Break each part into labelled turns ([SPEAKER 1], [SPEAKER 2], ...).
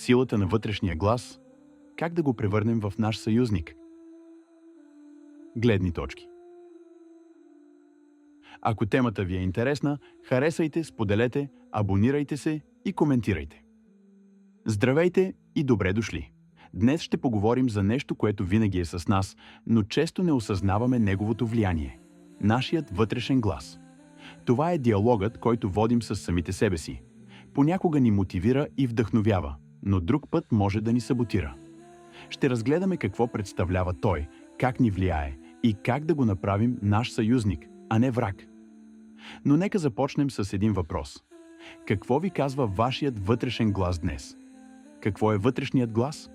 [SPEAKER 1] Силата на вътрешния глас. Как да го превърнем в наш съюзник? Гледни точки. Ако темата ви е интересна, харесайте, споделете, абонирайте се и коментирайте. Здравейте и добре дошли! Днес ще поговорим за нещо, което винаги е с нас, но често не осъзнаваме неговото влияние – нашият вътрешен глас. Това е диалогът, който водим с самите себе си. Понякога ни мотивира и вдъхновява, но друг път може да ни саботира. Ще разгледаме какво представлява той, как ни влияе и как да го направим наш съюзник, а не враг. Но нека започнем с един въпрос. Какво ви казва вашият вътрешен глас днес? Какво е вътрешният глас?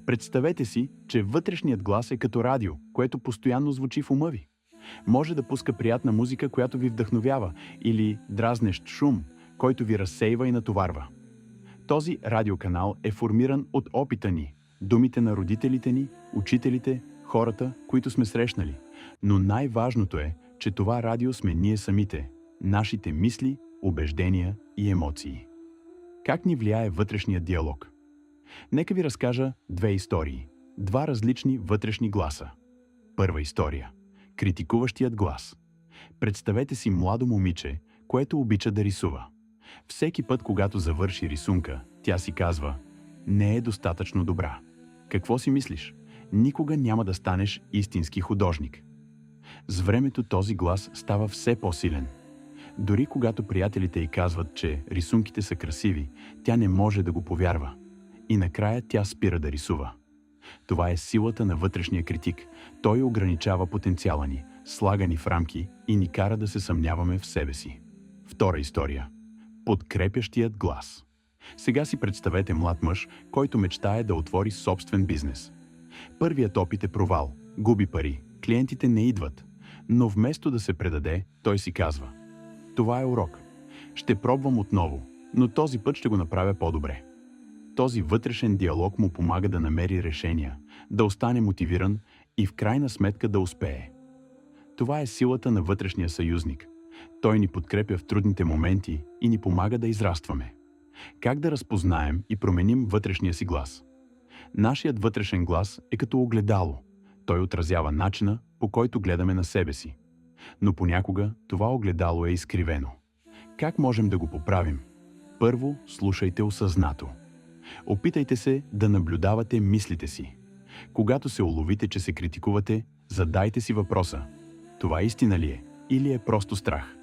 [SPEAKER 1] Представете си, че вътрешният глас е като радио, което постоянно звучи в ума ви. Може да пуска приятна музика, която ви вдъхновява, или дразнещ шум, който ви разсейва и натоварва. Този радиоканал е формиран от опита ни, думите на родителите ни, учителите, хората, които сме срещнали. Но най-важното е, че това радио сме ние самите, нашите мисли, убеждения и емоции. Как ни влияе вътрешният диалог? Нека ви разкажа две истории. Два различни вътрешни гласа. Първа история. Критикуващият глас. Представете си младо момиче, което обича да рисува. Всеки път, когато завърши рисунка, тя си казва: „Не е достатъчно добра. Какво си мислиш? Никога няма да станеш истински художник.“ С времето този глас става все по-силен. Дори когато приятелите й казват, че рисунките са красиви, тя не може да го повярва. И накрая тя спира да рисува. Това е силата на вътрешния критик. Той ограничава потенциала ни, слага ни в рамки и ни кара да се съмняваме в себе си. Втора история. Подкрепящият глас. Сега си представете млад мъж, който мечтае да отвори собствен бизнес. Първият опит е провал, губи пари, клиентите не идват. Но вместо да се предаде, той си казва: „Това е урок. Ще пробвам отново, но този път ще го направя по-добре.“ Този вътрешен диалог му помага да намери решения, да остане мотивиран и в крайна сметка да успее. Това е силата на вътрешния съюзник. Той ни подкрепя в трудните моменти и ни помага да израстваме. Как да разпознаем и променим вътрешния си глас? Нашият вътрешен глас е като огледало. Той отразява начина, по който гледаме на себе си. Но понякога това огледало е изкривено. Как можем да го поправим? Първо, слушайте осъзнато. Опитайте се да наблюдавате мислите си. Когато се уловите, че се критикувате, задайте си въпроса: „Това истина ли е или е просто страх?“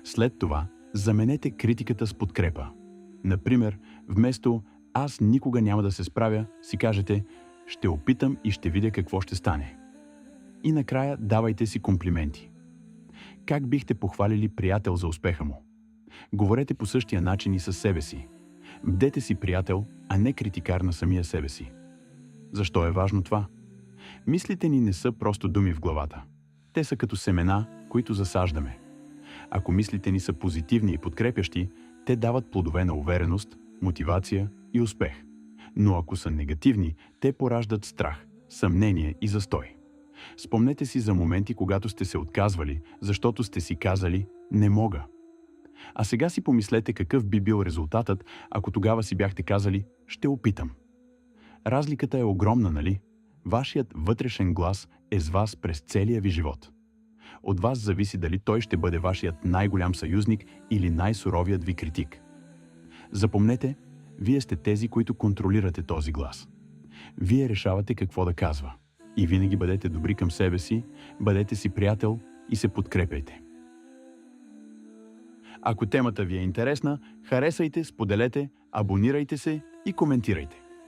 [SPEAKER 1] След това заменете критиката с подкрепа. Например, вместо „Аз никога няма да се справя“, си кажете „Ще опитам и ще видя какво ще стане.“ И накрая давайте си комплименти. Как бихте похвалили приятел за успеха му? Говорете по същия начин и със себе си. Бдете си приятел, а не критикар на самия себе си. Защо е важно това? Мислите ни не са просто думи в главата. Те са като семена, които засаждаме. Ако мислите ни са позитивни и подкрепящи, те дават плодове на увереност, мотивация и успех. Но ако са негативни, те пораждат страх, съмнение и застой. Спомнете си за моменти, когато сте се отказвали, защото сте си казали „не мога“. А сега си помислете какъв би бил резултатът, ако тогава си бяхте казали „ще опитам“. Разликата е огромна, нали? Вашият вътрешен глас е с вас през целия ви живот. От вас зависи дали той ще бъде вашият най-голям съюзник или най-суровият ви критик. Запомнете, вие сте тези, които контролирате този глас. Вие решавате какво да казва. И винаги бъдете добри към себе си, бъдете си приятел и се подкрепяйте. Ако темата ви е интересна, харесайте, споделете, абонирайте се и коментирайте.